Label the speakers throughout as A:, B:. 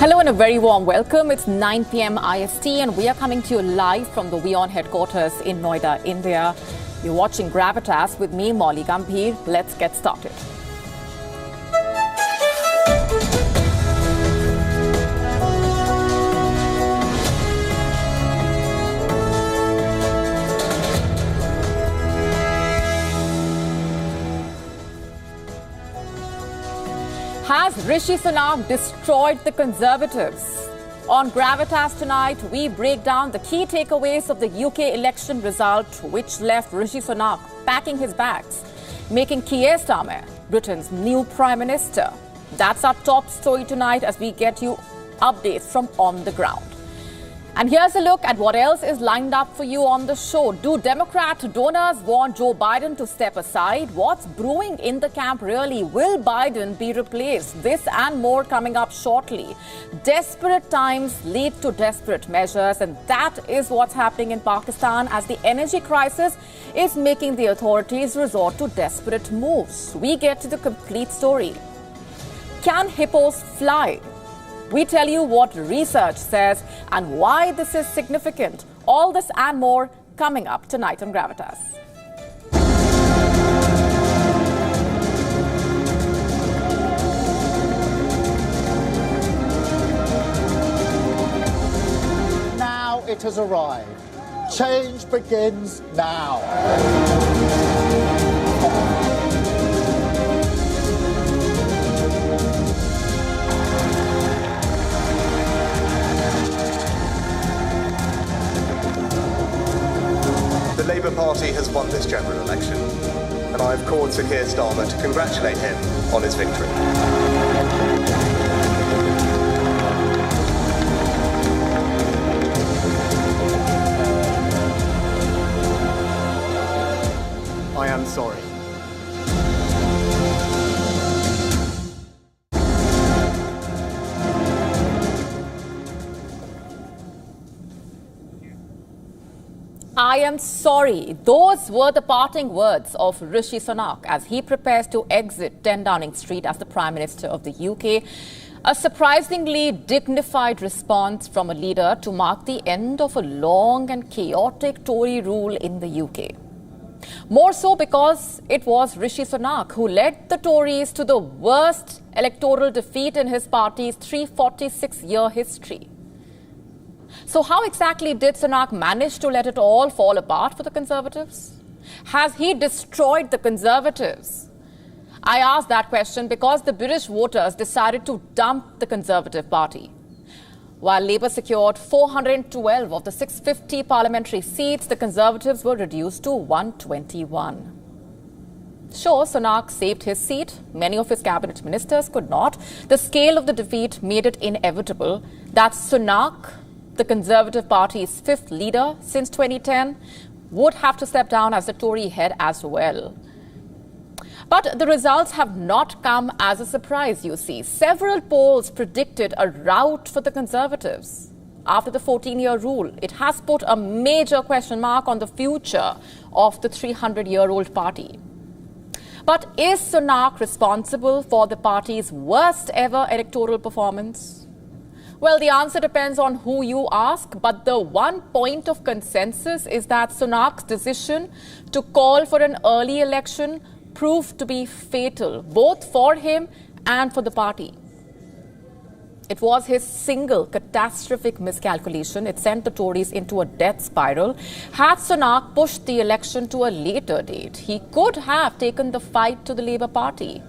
A: Hello and a very warm welcome. It's 9 PM IST and we are coming to you live from the WION headquarters in Noida, India. You're watching Gravitas with me, Molly Gambhir. Let's get started. Has Rishi Sunak destroyed the Conservatives? On Gravitas tonight, we break down the key takeaways of the UK election result, which left Rishi Sunak packing his bags, making Keir Starmer Britain's new Prime Minister. That's our top story tonight as we get you updates from on the ground. And here's a look at what else is lined up for you on the show. Do Democrat donors want Joe Biden to step aside? What's brewing in the camp really? Will Biden be replaced? This and more coming up shortly. Desperate times lead to desperate measures, and that is what's happening in Pakistan as the energy crisis is making the authorities resort to desperate moves. We get to the complete story. Can hippos fly? We tell you what research says and why this is significant. All this and more coming up tonight on Gravitas.
B: Now it has arrived. Change begins now.
C: The Labour Party has won this general election, and I have called Sir Keir Starmer to congratulate him on his victory. I am sorry.
A: I am sorry. Those were the parting words of Rishi Sunak as he prepares to exit 10 Downing Street as the Prime Minister of the UK. A surprisingly dignified response from a leader to mark the end of a long and chaotic Tory rule in the UK. More so because it was Rishi Sunak who led the Tories to the worst electoral defeat in his party's 346-year history. So how exactly did Sunak manage to let it all fall apart for the Conservatives? Has he destroyed the Conservatives? I ask that question because the British voters decided to dump the Conservative Party. While Labour secured 412 of the 650 parliamentary seats, the Conservatives were reduced to 121. Sure, Sunak saved his seat. Many of his cabinet ministers could not. The scale of the defeat made it inevitable that Sunak, the Conservative Party's fifth leader since 2010, would have to step down as the Tory head as well. But the results have not come as a surprise, you see. Several polls predicted a rout for the Conservatives. After the 14-year rule, it has put a major question mark on the future of the 300-year-old party. But is Sunak responsible for the party's worst ever electoral performance? Well, the answer depends on who you ask, but the one point of consensus is that Sunak's decision to call for an early election proved to be fatal, both for him and for the party. It was his single catastrophic miscalculation. It sent the Tories into a death spiral. Had Sunak pushed the election to a later date, he could have taken the fight to the Labour Party.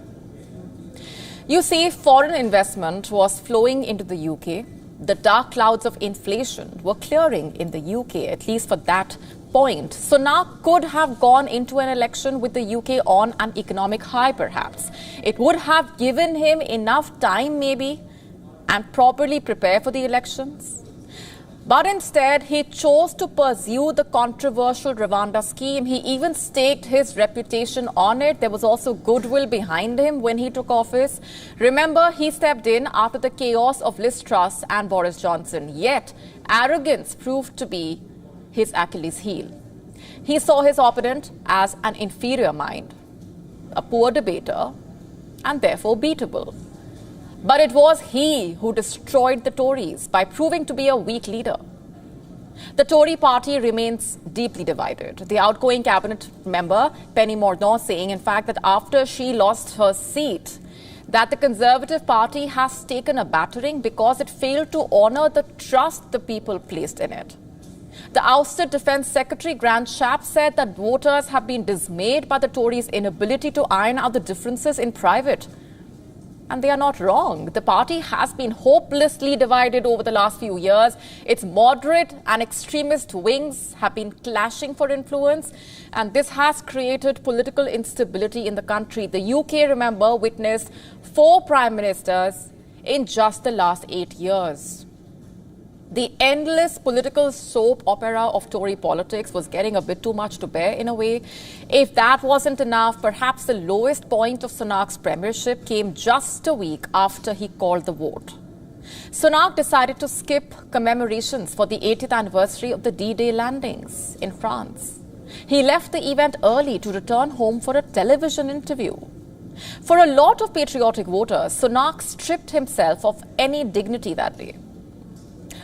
A: You see, foreign investment was flowing into the UK. The dark clouds of inflation were clearing in the UK, at least for that point. Sunak could have gone into an election with the UK on an economic high, perhaps. It would have given him enough time, maybe, and properly prepare for the elections. But instead, he chose to pursue the controversial Rwanda scheme. He even staked his reputation on it. There was also goodwill behind him when he took office. Remember, he stepped in after the chaos of Liz Truss and Boris Johnson. Yet, arrogance proved to be his Achilles heel. He saw his opponent as an inferior mind, a poor debater, and therefore beatable. But it was he who destroyed the Tories by proving to be a weak leader. The Tory party remains deeply divided. The outgoing cabinet member, Penny Mordaunt, saying, in fact, that after she lost her seat, that the Conservative Party has taken a battering because it failed to honour the trust the people placed in it. The ousted Defence Secretary Grant Shapps said that voters have been dismayed by the Tories' inability to iron out the differences in private. And they are not wrong. The party has been hopelessly divided over the last few years. Its moderate and extremist wings have been clashing for influence, and this has created political instability in the country. The UK, remember, witnessed 4 prime ministers in just the last 8 years. The endless political soap opera of Tory politics was getting a bit too much to bear in a way. If that wasn't enough, perhaps the lowest point of Sunak's premiership came just a week after he called the vote. Sunak decided to skip commemorations for the 80th anniversary of the D-Day landings in France. He left the event early to return home for a television interview. For a lot of patriotic voters, Sunak stripped himself of any dignity that day.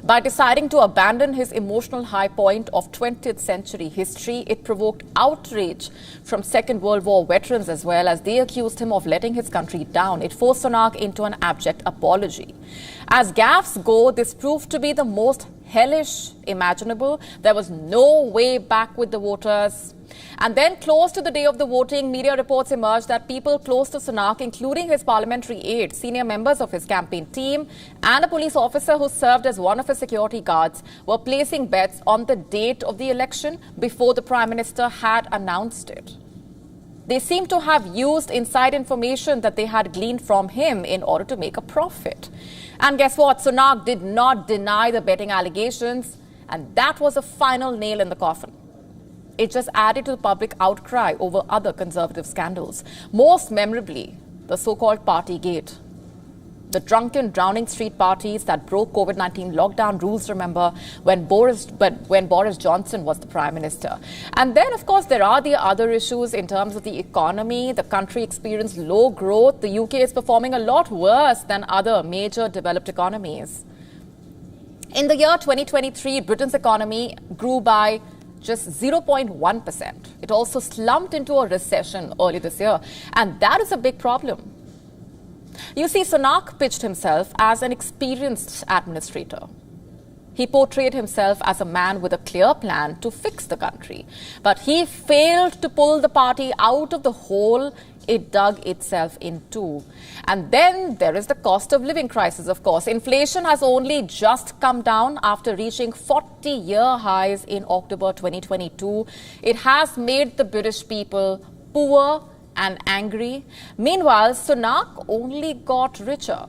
A: By deciding to abandon his emotional high point of 20th century history, it provoked outrage from Second World War veterans as well, as they accused him of letting his country down. It forced Sunak into an abject apology. As gaffes go, this proved to be the most hellish imaginable. There was no way back with the voters. And then, close to the day of the voting, media reports emerged that people close to Sunak, including his parliamentary aide, senior members of his campaign team, and a police officer who served as one of his security guards, were placing bets on the date of the election before the Prime Minister had announced it. They seem to have used inside information that they had gleaned from him in order to make a profit. And guess what? Sunak did not deny the betting allegations, and that was a final nail in the coffin. It just added to the public outcry over other Conservative scandals, most memorably the so-called Partygate. The drunken, drowning street parties that broke COVID-19 lockdown rules, remember, when Boris Johnson was the Prime Minister. And then, of course, there are the other issues in terms of the economy. The country experienced low growth. The UK is performing a lot worse than other major developed economies. In the year 2023, Britain's economy grew by just 0.1%. It also slumped into a recession early this year, and that is a big problem. You see, Sunak pitched himself as an experienced administrator. He portrayed himself as a man with a clear plan to fix the country, but he failed to pull the party out of the hole it dug itself into. And then there is the cost of living crisis, of course. Inflation has only just come down after reaching 40-year highs in October 2022. It has made the British people poor and angry. Meanwhile, Sunak only got richer.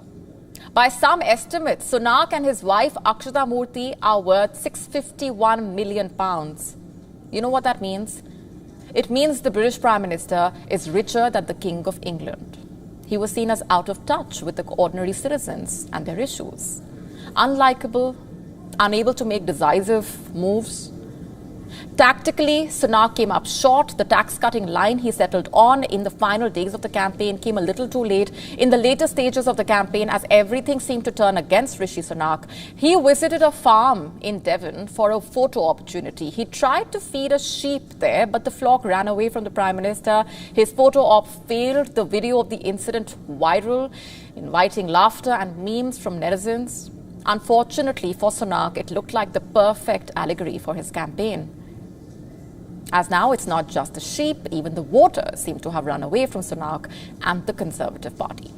A: By some estimates, Sunak and his wife Akshata Murthy are worth £651 million. You know what that means? It means the British Prime Minister is richer than the King of England. He was seen as out of touch with the ordinary citizens and their issues. Unlikable, unable to make decisive moves. Tactically, Sunak came up short. The tax-cutting line he settled on in the final days of the campaign came a little too late. In the later stages of the campaign, as everything seemed to turn against Rishi Sunak, he visited a farm in Devon for a photo opportunity. He tried to feed a sheep there, but the flock ran away from the Prime Minister. His photo op failed. The video of the incident viral, inviting laughter and memes from netizens. Unfortunately for Sunak, it looked like the perfect allegory for his campaign. As now, it's not just the sheep, even the voters seem to have run away from Sunak and the Conservative Party.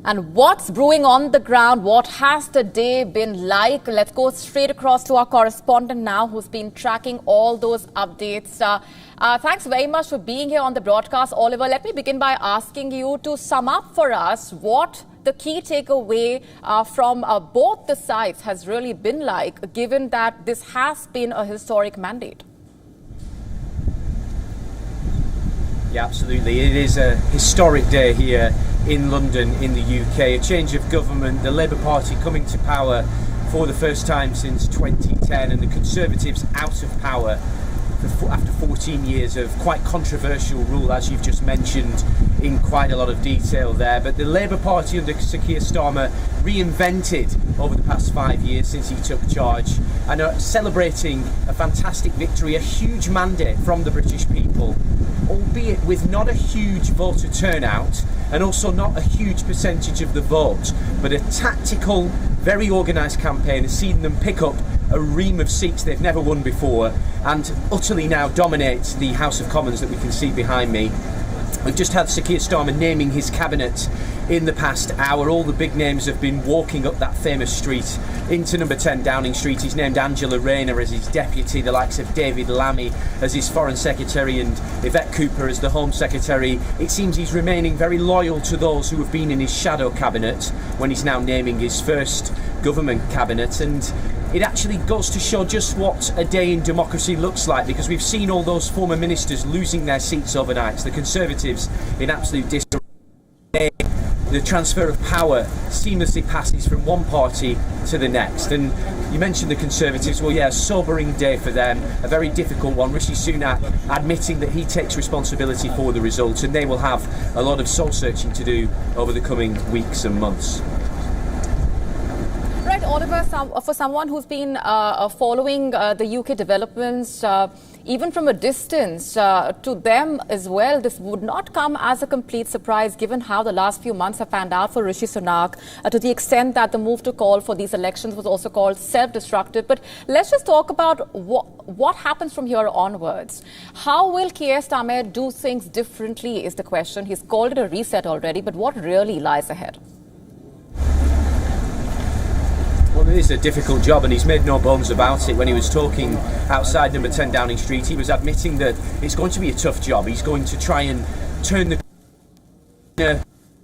A: And what's brewing on the ground? What has the day been like? Let's go straight across to our correspondent now, who's been tracking all those updates. Thanks very much for being here on the broadcast, Oliver. Let me begin by asking you to sum up for us what the key takeaway from both the sides has really been like, given that this has been a historic mandate.
D: Yeah, absolutely. It is a historic day here in London, in the UK. A change of government, the Labour Party coming to power for the first time since 2010, and the Conservatives out of power after 14 years of quite controversial rule, as you've just mentioned in quite a lot of detail there. But the Labour Party under Sir Keir Starmer reinvented over the past 5 years since he took charge, and are celebrating a fantastic victory, a huge mandate from the British people, albeit with not a huge voter turnout and also not a huge percentage of the vote, but a tactical, very organised campaign has seen them pick up a ream of seats they've never won before and utterly now dominate the House of Commons that we can see behind me. We've just had Sir Keir Starmer naming his cabinet in the past hour. All the big names have been walking up that famous street into number 10 Downing Street. He's named Angela Rayner as his deputy, the likes of David Lammy as his foreign secretary and Yvette Cooper as the home secretary. It seems he's remaining very loyal to those who have been in his shadow cabinet when he's now naming his first government cabinet. And it actually goes to show just what a day in democracy looks like, because we've seen all those former ministers losing their seats overnight. The Conservatives in absolute disarray. The transfer of power seamlessly passes from one party to the next. And you mentioned the Conservatives. Well, yeah, a sobering day for them, a very difficult one. Rishi Sunak admitting that he takes responsibility for the results, and they will have a lot of soul searching to do over the coming weeks and months.
A: Right, Oliver, for someone who's been following the UK developments, even from a distance, to them as well, this would not come as a complete surprise given how the last few months have panned out for Rishi Sunak, to the extent that the move to call for these elections was also called self-destructive. But let's just talk about what happens from here onwards. How will Keir Starmer do things differently is the question. He's called it a reset already, but what really lies ahead?
D: Well, it is a difficult job, and he's made no bones about it. When he was talking outside number 10 Downing Street, he was admitting that it's going to be a tough job. He's going to try and turn the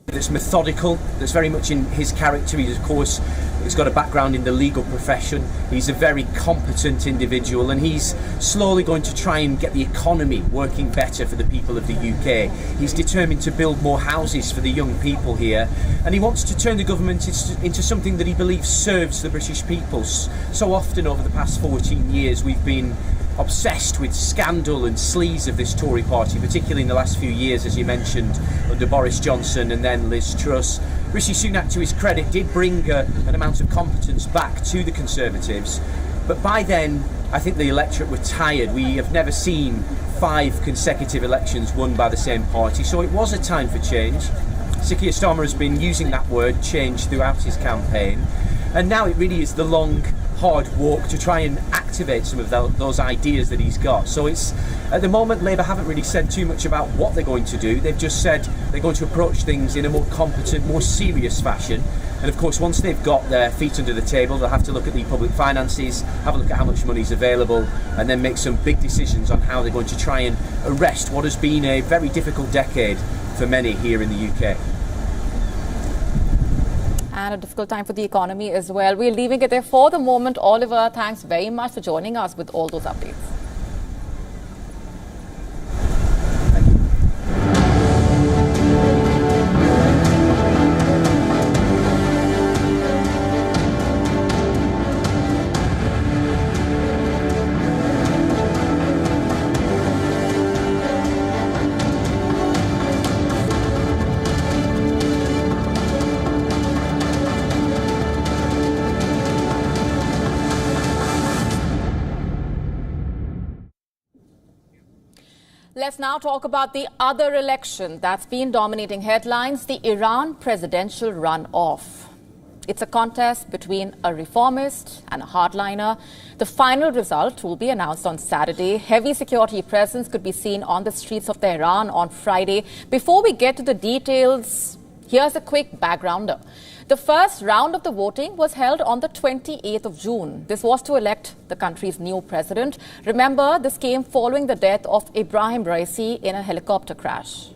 D: that's methodical, that's very much in his character. He's, of course, he's got a background in the legal profession. He's a very competent individual, and he's slowly going to try and get the economy working better for the people of the UK. He's determined to build more houses for the young people here, and he wants to turn the government into something that he believes serves the British people. So often over the past 14 years we've been obsessed with scandal and sleaze of this Tory party, particularly in the last few years, as you mentioned, under Boris Johnson and then Liz Truss. Rishi Sunak, to his credit, did bring an amount of competence back to the Conservatives, but by then I think the electorate were tired. We have never seen 5 consecutive elections won by the same party, so it was a time for change. Sir Keir Starmer has been using that word, change, throughout his campaign, and now it really is the long, hard walk to try and activate some of those ideas that he's got. So it's, at the moment, Labour haven't really said too much about what they're going to do. They've just said they're going to approach things in a more competent, more serious fashion. And of course, once they've got their feet under the table, they'll have to look at the public finances, have a look at how much money is available, and then make some big decisions on how they're going to try and arrest what has been a very difficult decade for many here in the UK.
A: And a difficult time for the economy as well. We're leaving it there for the moment. Oliver, thanks very much for joining us with all those updates. Let's now talk about the other election that's been dominating headlines, the Iran presidential runoff. It's a contest between a reformist and a hardliner. The final result will be announced on Saturday. Heavy security presence could be seen on the streets of Tehran on Friday. Before we get to the details, here's a quick backgrounder. The first round of the voting was held on the 28th of June. This was to elect the country's new president. Remember, this came following the death of Ibrahim Raisi in a helicopter crash.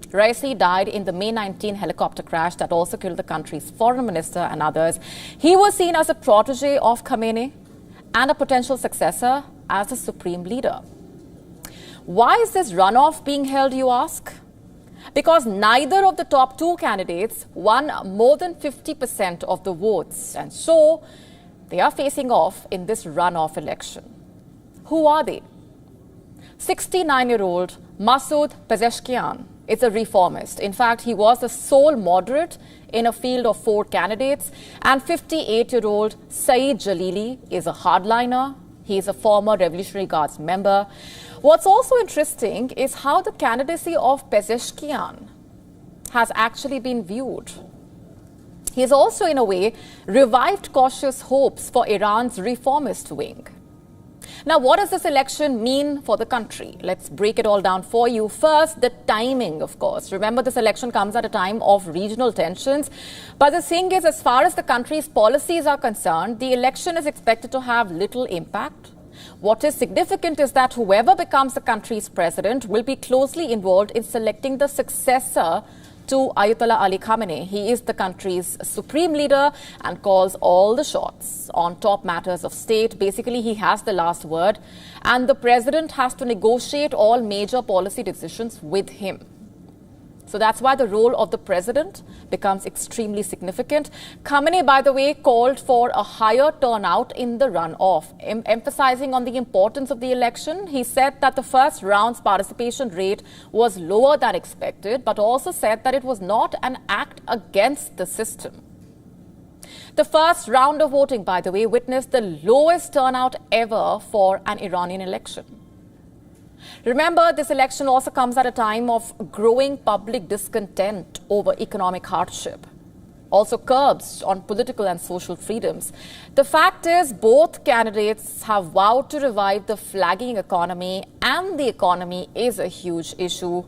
A: Raisi died in the May 19 helicopter crash that also killed the country's foreign minister and others. He was seen as a protege of Khamenei and a potential successor as the supreme leader. Why is this runoff being held, you ask? Because neither of the top 2 candidates won more than 50% of the votes, and so they are facing off in this runoff election. Who are they? 69-year-old Masoud Pezeshkian is a reformist. In fact, he was the sole moderate in a field of 4 candidates. And 58-year-old Saeed Jalili is a hardliner. He is a former Revolutionary Guards member. What's also interesting is how the candidacy of Pezeshkian has actually been viewed. He has also, in a way, revived cautious hopes for Iran's reformist wing. Now, what does this election mean for the country? Let's break it all down for you. First, the timing, of course. Remember, this election comes at a time of regional tensions. But the thing is, as far as the country's policies are concerned, the election is expected to have little impact. What is significant is that whoever becomes the country's president will be closely involved in selecting the successor to Ayatollah Ali Khamenei. He is the country's supreme leader and calls all the shots on top matters of state. Basically, he has the last word, and the president has to negotiate all major policy decisions with him. So that's why the role of the president becomes extremely significant. Khamenei, by the way, called for a higher turnout in the runoff. Emphasizing on the importance of the election, he said that the first round's participation rate was lower than expected, but also said that it was not an act against the system. The first round of voting, by the way, witnessed the lowest turnout ever for an Iranian election. Remember, this election also comes at a time of growing public discontent over economic hardship, also curbs on political and social freedoms. The fact is, both candidates have vowed to revive the flagging economy, and the economy is a huge issue.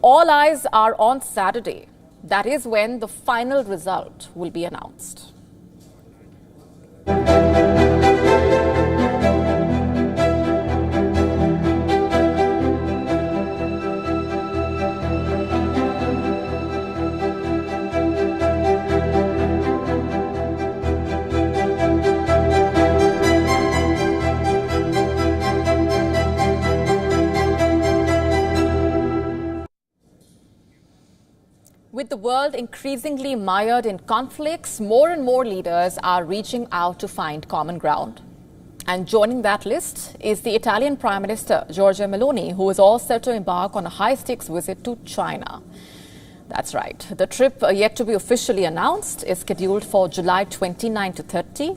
A: All eyes are on Saturday. That is when the final result will be announced. With the world increasingly mired in conflicts, more and more leaders are reaching out to find common ground. And joining that list is the Italian Prime Minister, Giorgia Meloni, who is all set to embark on a high-stakes visit to China. That's right. The trip, yet to be officially announced, is scheduled for July 29 to 30,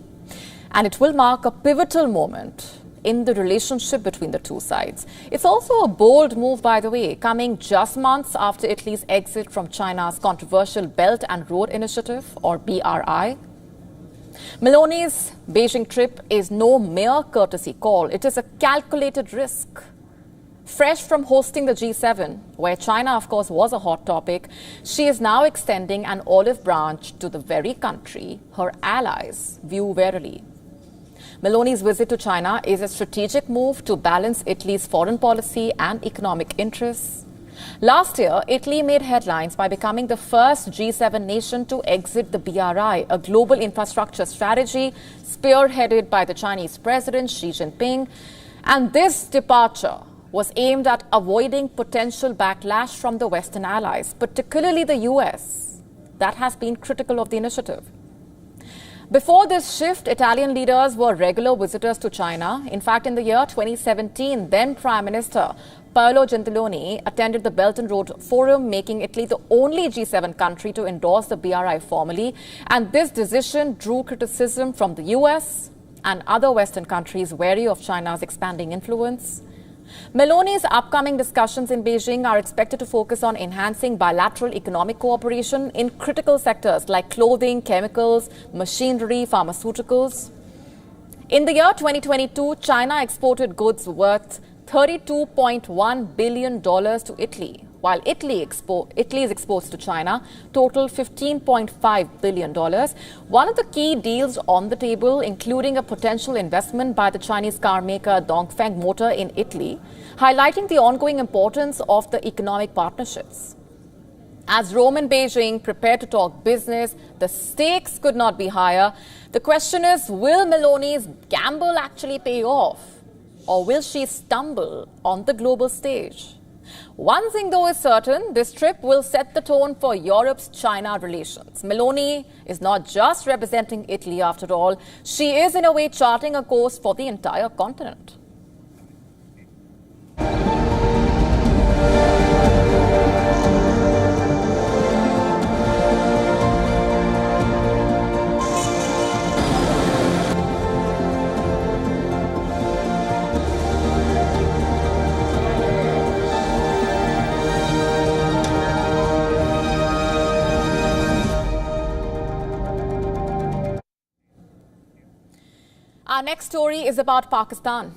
A: and it will mark a pivotal moment in the relationship between the two sides. It's also a bold move, by the way, coming just months after Italy's exit from China's controversial Belt and Road Initiative, or BRI. Meloni's Beijing trip is no mere courtesy call. It is a calculated risk. Fresh from hosting the G7, where China, of course, was a hot topic, she is now extending an olive branch to the very country her allies view warily. Meloni's visit to China is a strategic move to balance Italy's foreign policy and economic interests. Last year, Italy made headlines by becoming the first G7 nation to exit the BRI, a global infrastructure strategy spearheaded by the Chinese President Xi Jinping. And this departure was aimed at avoiding potential backlash from the Western allies, particularly the US, that has been critical of the initiative. Before this shift, Italian leaders were regular visitors to China. In fact, in the year 2017, then Prime Minister Paolo Gentiloni attended the Belt and Road Forum, making Italy the only G7 country to endorse the BRI formally. And this decision drew criticism from the US and other Western countries wary of China's expanding influence. Meloni's upcoming discussions in Beijing are expected to focus on enhancing bilateral economic cooperation in critical sectors like clothing, chemicals, machinery, pharmaceuticals. In the year 2022, China exported goods worth $32.1 billion to Italy, while Italy's exports to China total $15.5 billion. One of the key deals on the table, including a potential investment by the Chinese car maker Dongfeng Motor in Italy, highlighting the ongoing importance of the economic partnerships. As Rome and Beijing prepare to talk business, the stakes could not be higher. The question is, will Meloni's gamble actually pay off? Or will she stumble on the global stage? One thing, though, is certain. This trip will set the tone for Europe's China relations. Meloni is not just representing Italy, after all. She is, in a way, charting a course for the entire continent. Our next story is about Pakistan.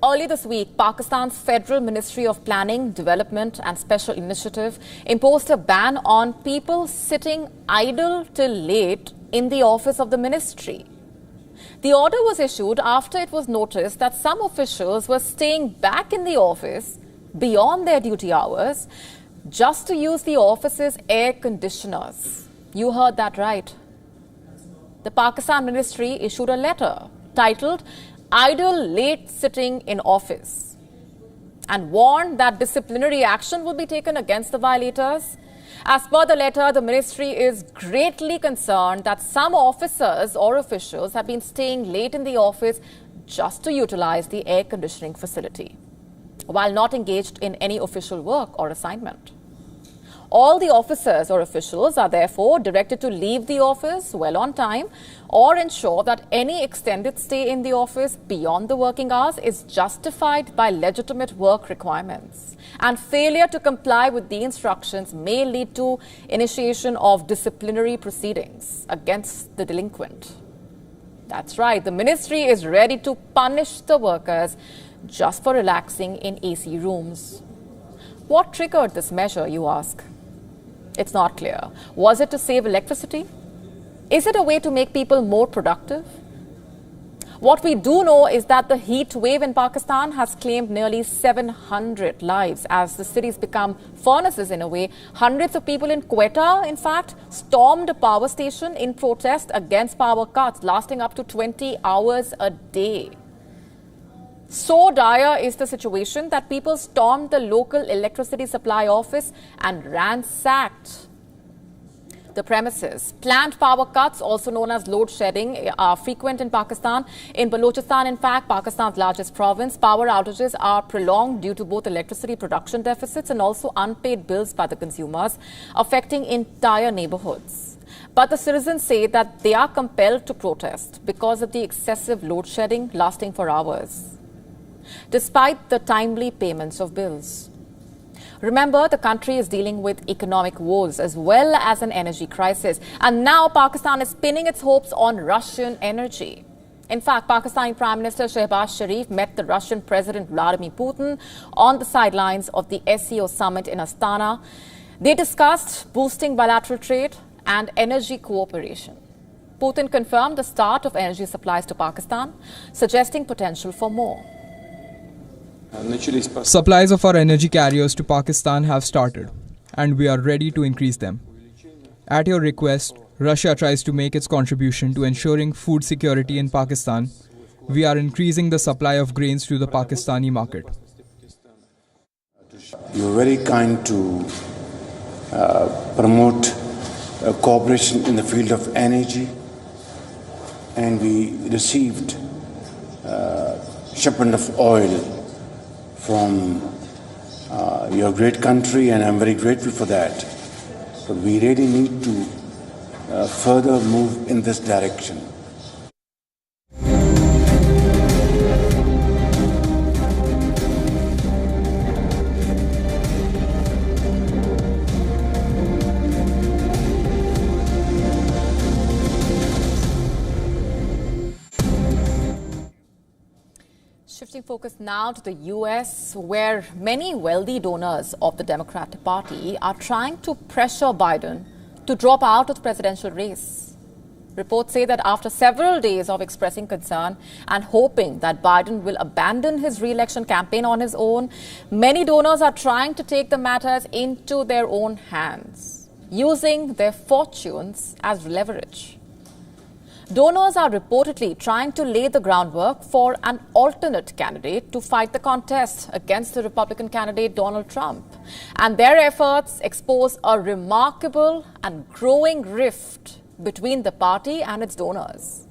A: Early this week, Pakistan's Federal Ministry of Planning, Development and Special Initiative imposed a ban on people sitting idle till late in the office of the ministry. The order was issued after it was noticed that some officials were staying back in the office beyond their duty hours just to use the office's air conditioners. You heard that right. The Pakistan ministry issued a letter titled "Idle Late Sitting in Office" and warned that disciplinary action will be taken against the violators. As per the letter, the ministry is greatly concerned that some officers or officials have been staying late in the office just to utilize the air conditioning facility, while not engaged in any official work or assignment. All the officers or officials are therefore directed to leave the office well on time or ensure that any extended stay in the office beyond the working hours is justified by legitimate work requirements. And failure to comply with the instructions may lead to initiation of disciplinary proceedings against the delinquent. That's right, the ministry is ready to punish the workers just for relaxing in AC rooms. What triggered this measure, you ask? It's not clear. Was it to save electricity? Is it a way to make people more productive? What we do know is that the heat wave in Pakistan has claimed nearly 700 lives as the cities become furnaces in a way. Hundreds of people in Quetta, in fact, stormed a power station in protest against power cuts lasting up to 20 hours a day. So dire is the situation that people stormed the local electricity supply office and ransacked the premises. Planned power cuts, also known as load shedding, are frequent in Pakistan. In Balochistan, in fact, Pakistan's largest province, power outages are prolonged due to both electricity production deficits and also unpaid bills by the consumers, affecting entire neighborhoods. But the citizens say that they are compelled to protest because of the excessive load shedding lasting for hours, despite the timely payments of bills. Remember, the country is dealing with economic woes as well as an energy crisis. And now Pakistan is pinning its hopes on Russian energy. In fact, Pakistani Prime Minister Shehbaz Sharif met the Russian President Vladimir Putin on the sidelines of the SCO summit in Astana. They discussed boosting bilateral trade and energy cooperation. Putin confirmed the start of energy supplies to Pakistan, suggesting potential for more.
E: Supplies of our energy carriers to Pakistan have started, and we are ready to increase them. At your request, Russia tries to make its contribution to ensuring food security in Pakistan. We are increasing the supply of grains to the Pakistani market.
F: You were very kind to promote cooperation in the field of energy, and we received shipment of oil from your great country, and I'm very grateful for that. But we really need to further move in this direction.
A: Shifting focus now to the US, where many wealthy donors of the Democratic Party are trying to pressure Biden to drop out of the presidential race. Reports say that after several days of expressing concern and hoping that Biden will abandon his re-election campaign on his own, many donors are trying to take the matters into their own hands, using their fortunes as leverage. Donors are reportedly trying to lay the groundwork for an alternate candidate to fight the contest against the Republican candidate Donald Trump. And their efforts expose a remarkable and growing rift between the party and its donors.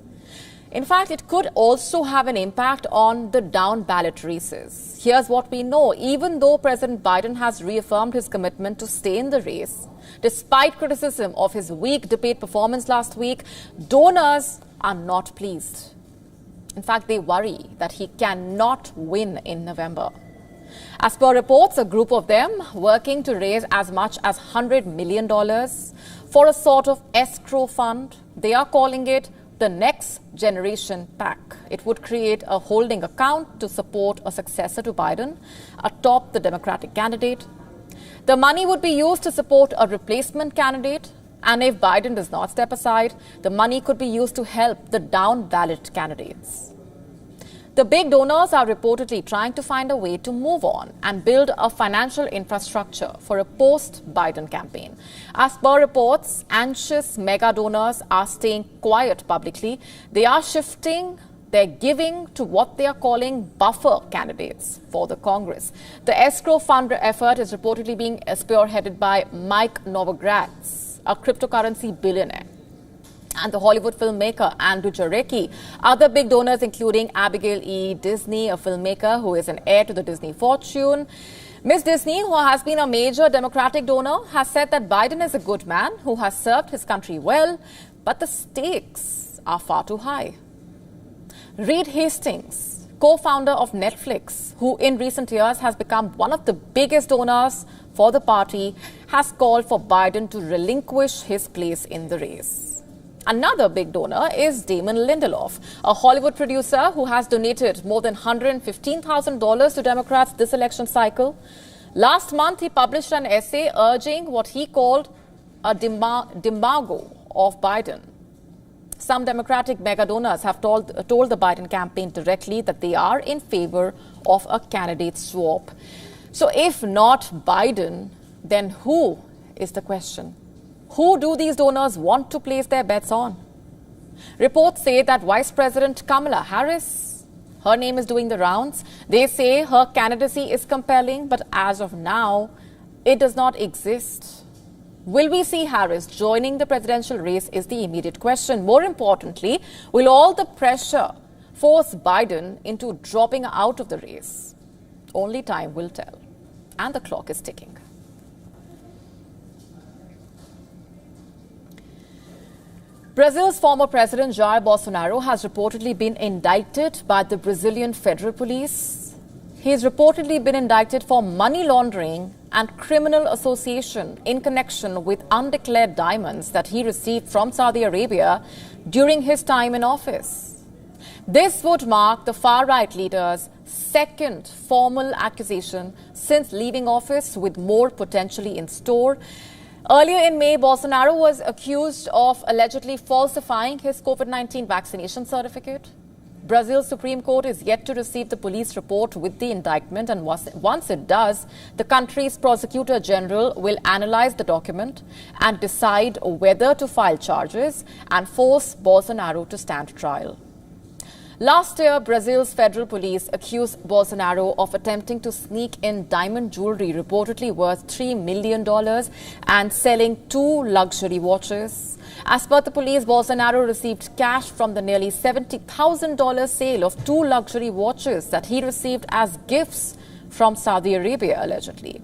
A: In fact, it could also have an impact on the down-ballot races. Here's what we know. Even though President Biden has reaffirmed his commitment to stay in the race, despite criticism of his weak debate performance last week, donors are not pleased. In fact, they worry that he cannot win in November. As per reports, a group of them working to raise as much as $100 million for a sort of escrow fund. They are calling it the Next Generation PAC. It would create a holding account to support a successor to Biden atop the Democratic candidate. The money would be used to support a replacement candidate, and if Biden does not step aside, the money could be used to help the down-ballot candidates. The big donors are reportedly trying to find a way to move on and build a financial infrastructure for a post-Biden campaign. As per reports, anxious mega donors are staying quiet publicly. They are shifting their giving to what they are calling buffer candidates for the Congress. The escrow fund effort is reportedly being spearheaded by Mike Novogratz, a cryptocurrency billionaire, and the Hollywood filmmaker Andrew Jarecki. Other big donors including Abigail E. Disney, a filmmaker who is an heir to the Disney fortune. Ms. Disney, who has been a major Democratic donor, has said that Biden is a good man who has served his country well, but the stakes are far too high. Reed Hastings, co-founder of Netflix, who in recent years has become one of the biggest donors for the party, has called for Biden to relinquish his place in the race. Another big donor is Damon Lindelof, a Hollywood producer who has donated more than $115,000 to Democrats this election cycle. Last month, he published an essay urging what he called a demago of Biden. Some Democratic mega donors have told the Biden campaign directly that they are in favor of a candidate swap. So if not Biden, then who is the question? Who do these donors want to place their bets on? Reports say that Vice President Kamala Harris, her name is doing the rounds. They say her candidacy is compelling, but as of now, it does not exist. Will we see Harris joining the presidential race is the immediate question. More importantly, will all the pressure force Biden into dropping out of the race? Only time will tell. And the clock is ticking. Brazil's former president Jair Bolsonaro has reportedly been indicted by the Brazilian Federal Police. He has reportedly been indicted for money laundering and criminal association in connection with undeclared diamonds that he received from Saudi Arabia during his time in office. This would mark the far-right leader's second formal accusation since leaving office, with more potentially in store. Earlier in May, Bolsonaro was accused of allegedly falsifying his COVID-19 vaccination certificate. Brazil's Supreme Court is yet to receive the police report with the indictment, and once it does, the country's prosecutor general will analyze the document and decide whether to file charges and force Bolsonaro to stand trial. Last year, Brazil's federal police accused Bolsonaro of attempting to sneak in diamond jewelry reportedly worth $3 million and selling 2 luxury watches. As per the police, Bolsonaro received cash from the nearly $70,000 sale of 2 luxury watches that he received as gifts from Saudi Arabia, allegedly.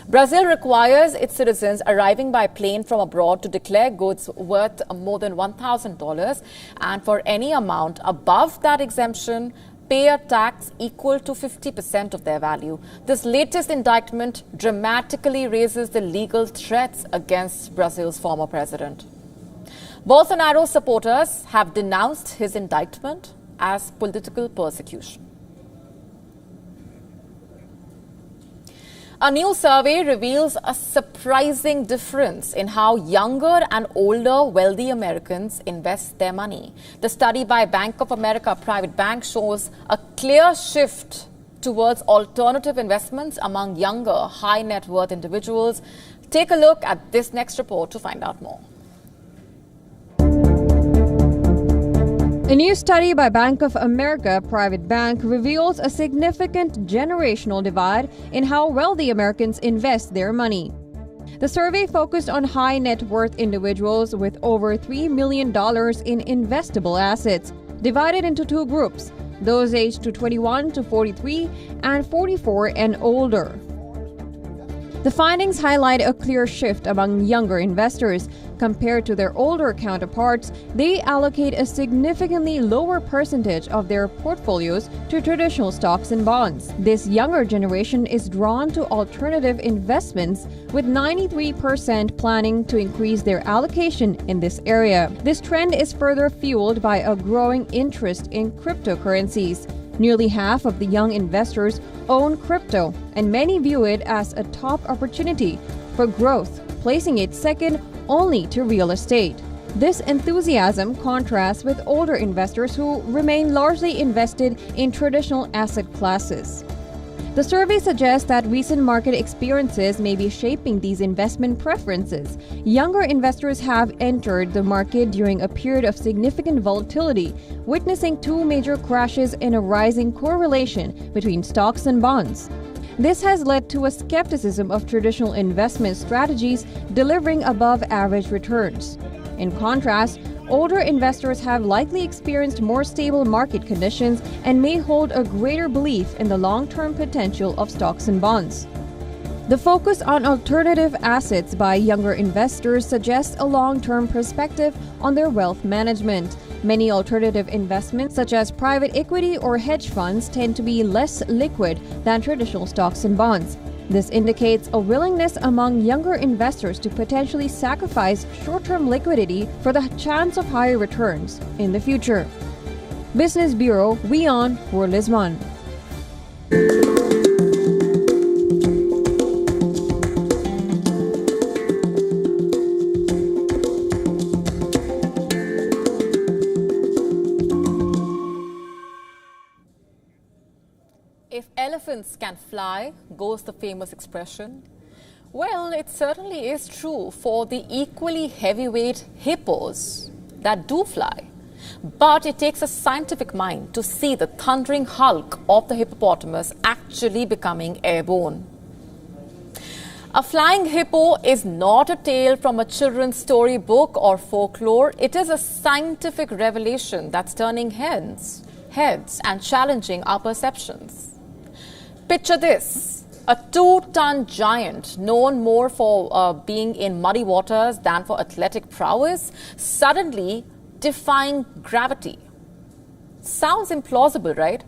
A: Brazil requires its citizens arriving by plane from abroad to declare goods worth more than $1,000, and for any amount above that exemption, pay a tax equal to 50% of their value. This latest indictment dramatically raises the legal threats against Brazil's former president. Bolsonaro's supporters have denounced his indictment as political persecution. A new survey reveals a surprising difference in how younger and older wealthy Americans invest their money. The study by Bank of America Private Bank shows a clear shift towards alternative investments among younger, high net worth individuals. Take a look at this next report to find out more.
G: A new study by Bank of America Private Bank reveals a significant generational divide in how wealthy Americans invest their money. The survey focused on high net worth individuals with over $3 million in investable assets, divided into 2 groups, those aged to 21 to 43 and 44 and older. The The findings highlight a clear shift among younger investors. Compared to their older counterparts, they allocate a significantly lower percentage of their portfolios to traditional stocks and bonds. This younger generation is drawn to alternative investments, with 93% planning to increase their allocation in this area. This trend is further fueled by a growing interest in cryptocurrencies. Nearly half of the young investors own crypto, and many view it as a top opportunity for growth, placing it second only to real estate. This enthusiasm contrasts with older investors who remain largely invested in traditional asset classes. The survey suggests that recent market experiences may be shaping these investment preferences. Younger investors have entered the market during a period of significant volatility, witnessing two major crashes and a rising correlation between stocks and bonds. This has led to a skepticism of traditional investment strategies delivering above-average returns. In contrast, older investors have likely experienced more stable market conditions and may hold a greater belief in the long-term potential of stocks and bonds. The focus on alternative assets by younger investors suggests a long-term perspective on their wealth management. Many alternative investments, such as private equity or hedge funds, tend to be less liquid than traditional stocks and bonds. This indicates a willingness among younger investors to potentially sacrifice short-term liquidity for the chance of higher returns in the future. Business Bureau, WION World is One.
A: If elephants can fly, goes the famous expression. Well, it certainly is true for the equally heavyweight hippos that do fly. But it takes a scientific mind to see the thundering hulk of the hippopotamus actually becoming airborne. A flying hippo is not a tale from a children's storybook or folklore. It is a scientific revelation that's turning heads and challenging our perceptions. Picture this, a 2-ton giant known more for being in muddy waters than for athletic prowess, suddenly defying gravity. Sounds implausible, right?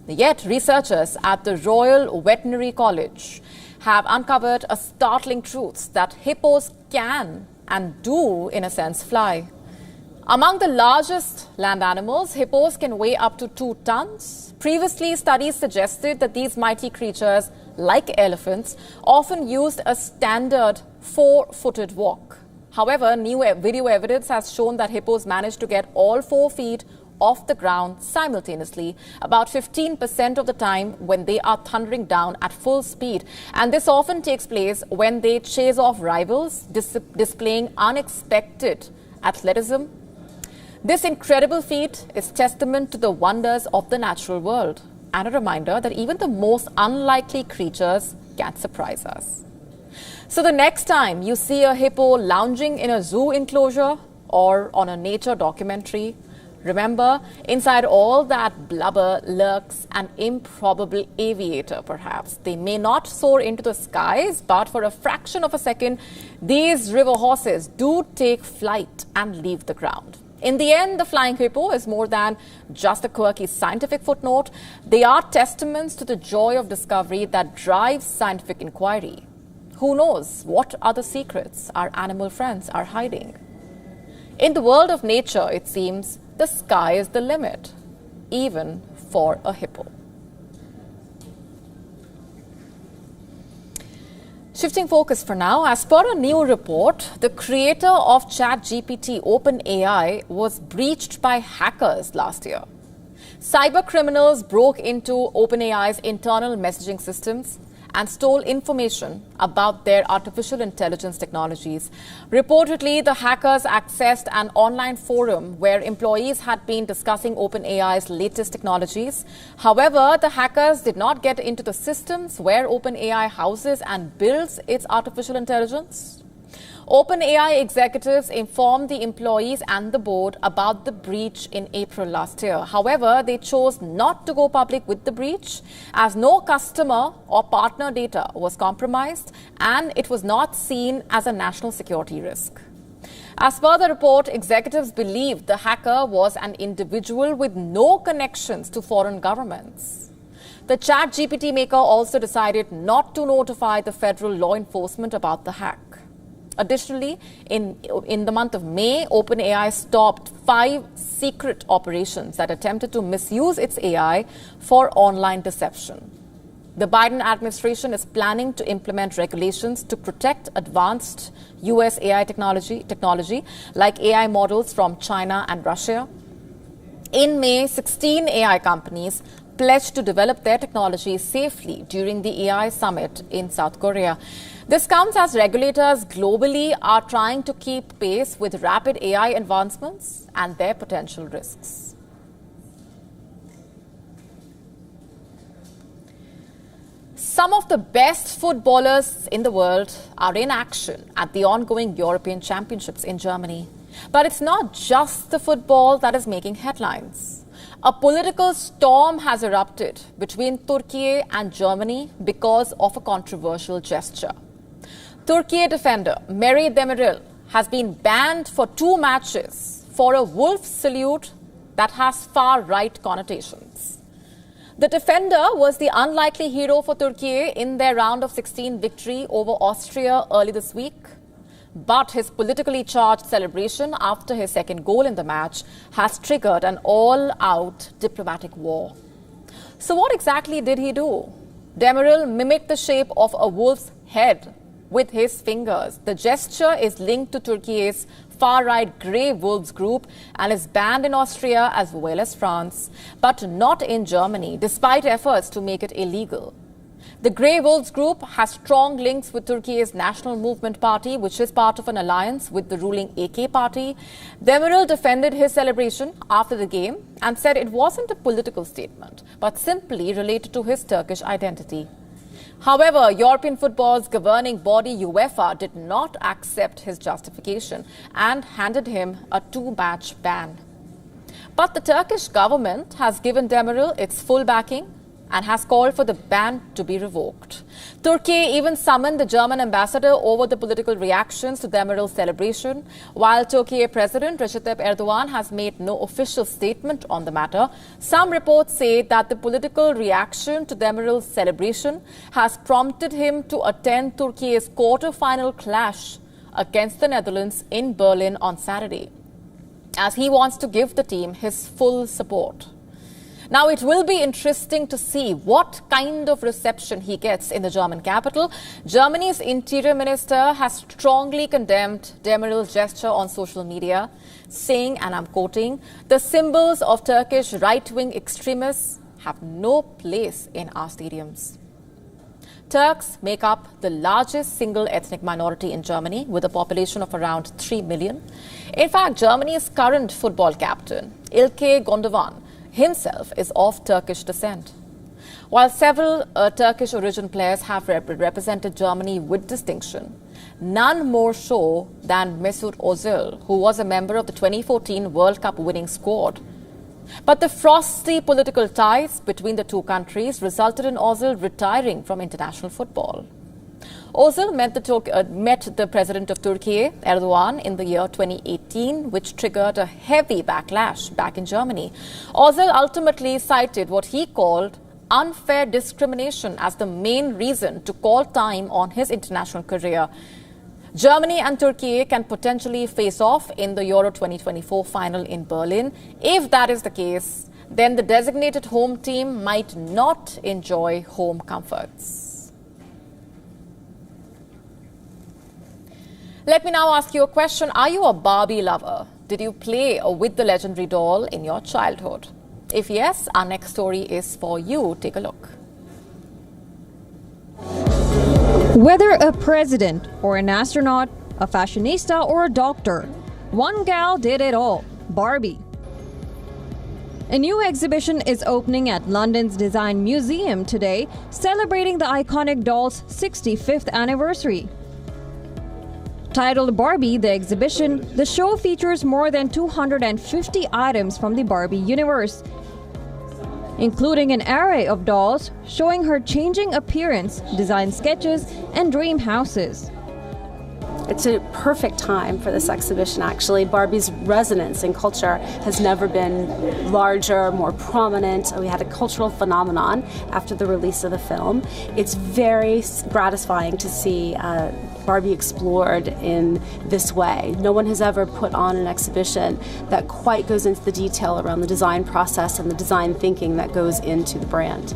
A: Yet researchers at the Royal Veterinary College have uncovered a startling truth that hippos can and do, in a sense, fly. Among the largest land animals, hippos can weigh up to 2 tons. Previously, studies suggested that these mighty creatures, like elephants, often used a standard 4-footed walk. However, new video evidence has shown that hippos manage to get all 4 feet off the ground simultaneously, about 15% of the time when they are thundering down at full speed. And this often takes place when they chase off rivals, displaying unexpected athleticism. This incredible feat is testament to the wonders of the natural world and a reminder that even the most unlikely creatures can surprise us. So the next time you see a hippo lounging in a zoo enclosure or on a nature documentary, remember, inside all that blubber lurks an improbable aviator, perhaps. They may not soar into the skies, but for a fraction of a second, these river horses do take flight and leave the ground. In the end, the flying hippo is more than just a quirky scientific footnote. They are testaments to the joy of discovery that drives scientific inquiry. Who knows what other secrets our animal friends are hiding? In the world of nature, it seems, the sky is the limit, even for a hippo. Shifting focus for now, as per a new report, the creator of ChatGPT, OpenAI, was breached by hackers last year. Cyber criminals broke into OpenAI's internal messaging systems and stole information about their artificial intelligence technologies. Reportedly, the hackers accessed an online forum where employees had been discussing OpenAI's latest technologies. However, the hackers did not get into the systems where OpenAI houses and builds its artificial intelligence. OpenAI executives informed the employees and the board about the breach in April last year. However, they chose not to go public with the breach as no customer or partner data was compromised and it was not seen as a national security risk. As per the report, executives believed the hacker was an individual with no connections to foreign governments. The ChatGPT maker also decided not to notify the federal law enforcement about the hack. Additionally, in the month of May, OpenAI stopped 5 secret operations that attempted to misuse its AI for online deception. The Biden administration is planning to implement regulations to protect advanced US AI technology like AI models from China and Russia. In May, 16 AI companies pledged to develop their technology safely during the AI summit in South Korea. This comes as regulators globally are trying to keep pace with rapid AI advancements and their potential risks. Some of the best footballers in the world are in action at the ongoing European Championships in Germany. But it's not just the football that is making headlines. A political storm has erupted between Turkey and Germany because of a controversial gesture. Turkey defender Mary Demirel has been banned for 2 matches for a wolf salute that has far-right connotations. The defender was the unlikely hero for Turkey in their round of 16 victory over Austria early this week. But his politically charged celebration after his second goal in the match has triggered an all-out diplomatic war. So what exactly did he do? Demirel mimicked the shape of a wolf's head with his fingers. The gesture is linked to Turkey's far-right Grey Wolves group and is banned in Austria as well as France, but not in Germany, despite efforts to make it illegal. The Grey Wolves group has strong links with Turkey's National Movement Party, which is part of an alliance with the ruling AK party. Demirel defended his celebration after the game and said it wasn't a political statement, but simply related to his Turkish identity. However, European football's governing body UEFA did not accept his justification and handed him a 2-match ban. But the Turkish government has given Demirel its full backing and has called for the ban to be revoked. Turkey even summoned the German ambassador over the political reactions to Demirel's celebration. While Turkey President Recep Tayyip Erdogan has made no official statement on the matter, some reports say that the political reaction to Demirel's celebration has prompted him to attend Turkey's quarter-final clash against the Netherlands in Berlin on Saturday, as he wants to give the team his full support. Now, it will be interesting to see what kind of reception he gets in the German capital. Germany's interior minister has strongly condemned Demirel's gesture on social media, saying, and I'm quoting, "The symbols of Turkish right-wing extremists have no place in our stadiums." Turks make up the largest single ethnic minority in Germany with a population of around 3 million. In fact, Germany's current football captain, Ilkay Gündoğan, himself is of Turkish descent. While several Turkish origin players have represented Germany with distinction, none more so than Mesut Ozil, who was a member of the 2014 World Cup winning squad. But the frosty political ties between the two countries resulted in Ozil retiring from international football. Ozil met the president of Turkey, Erdogan, in the year 2018, which triggered a heavy backlash back in Germany. Ozil ultimately cited what he called unfair discrimination as the main reason to call time on his international career. Germany and Turkey can potentially face off in the Euro 2024 final in Berlin. If that is the case, then the designated home team might not enjoy home comforts. Let me now ask you a question. Are you a Barbie lover? Did you play with the legendary doll in your childhood? If yes, our next story is for you. Take a look.
G: Whether a president or an astronaut, a fashionista or a doctor, one gal did it all: Barbie. A new exhibition is opening at London's Design Museum today, celebrating the iconic doll's 65th anniversary. Titled Barbie, the exhibition, the show features more than 250 items from the Barbie universe, including an array of dolls showing her changing appearance, design sketches, and dream houses.
H: It's a perfect time for this exhibition, actually. Barbie's resonance in culture has never been larger, more prominent. We had a cultural phenomenon after the release of the film. It's very gratifying to see Barbie explored in this way. No one has ever put on an exhibition that quite goes into the detail around the design process and the design thinking that goes into the brand.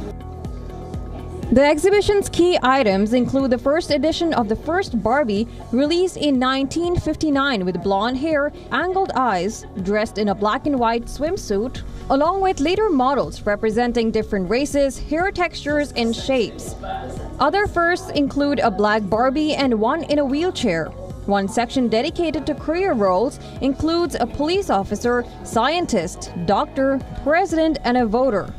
G: The exhibition's key items include the first edition of the first Barbie, released in 1959 with blonde hair, angled eyes, dressed in a black and white swimsuit, along with later models representing different races, hair textures, and shapes. Other firsts include a black Barbie and one in a wheelchair. One section dedicated to career roles includes a police officer, scientist, doctor, president, and a voter,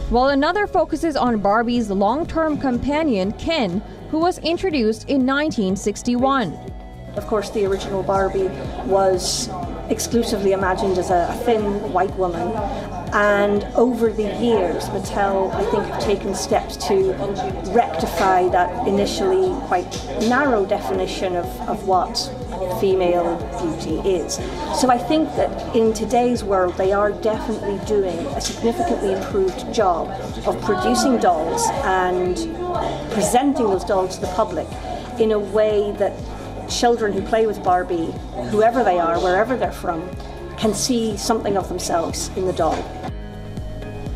G: while another focuses on Barbie's long-term companion, Ken, who was introduced in 1961.
I: Of course, the original Barbie was exclusively imagined as a thin white woman, and over the years, Mattel, I think, have taken steps to rectify that initially quite narrow definition of what female beauty is. So I think that in today's world, they are definitely doing a significantly improved job of producing dolls and presenting those dolls to the public in a way that children who play with Barbie, whoever they are, wherever they're from, can see something of themselves in the doll.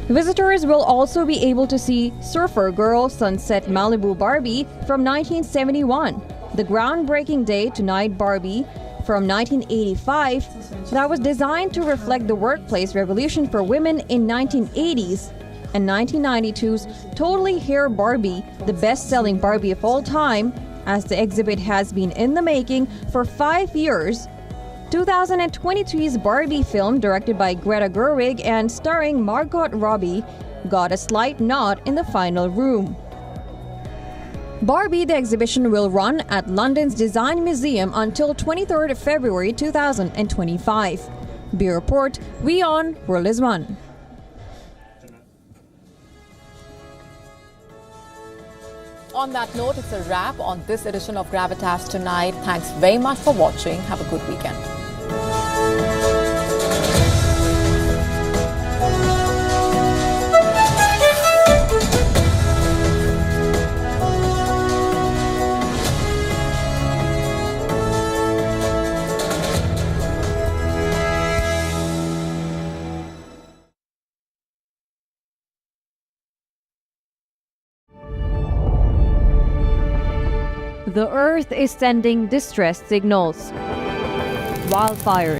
G: Visitors will also be able to see Surfer Girl Sunset Malibu Barbie from 1971, the groundbreaking Day Tonight Barbie from 1985 that was designed to reflect the workplace revolution for women in 1980s, and 1992's Totally Hair Barbie, the best-selling Barbie of all time, as the exhibit has been in the making for 5 years. 2023's Barbie film, directed by Greta Gerwig and starring Margot Robbie, got a slight nod in the final room. Barbie, the exhibition, will run at London's Design Museum until 23rd February 2025. Bureau Report, WION World is One.
A: On that note, it's a wrap on this edition of Gravitas tonight. Thanks very much for watching. Have a good weekend.
G: The Earth is sending distress signals. Wildfires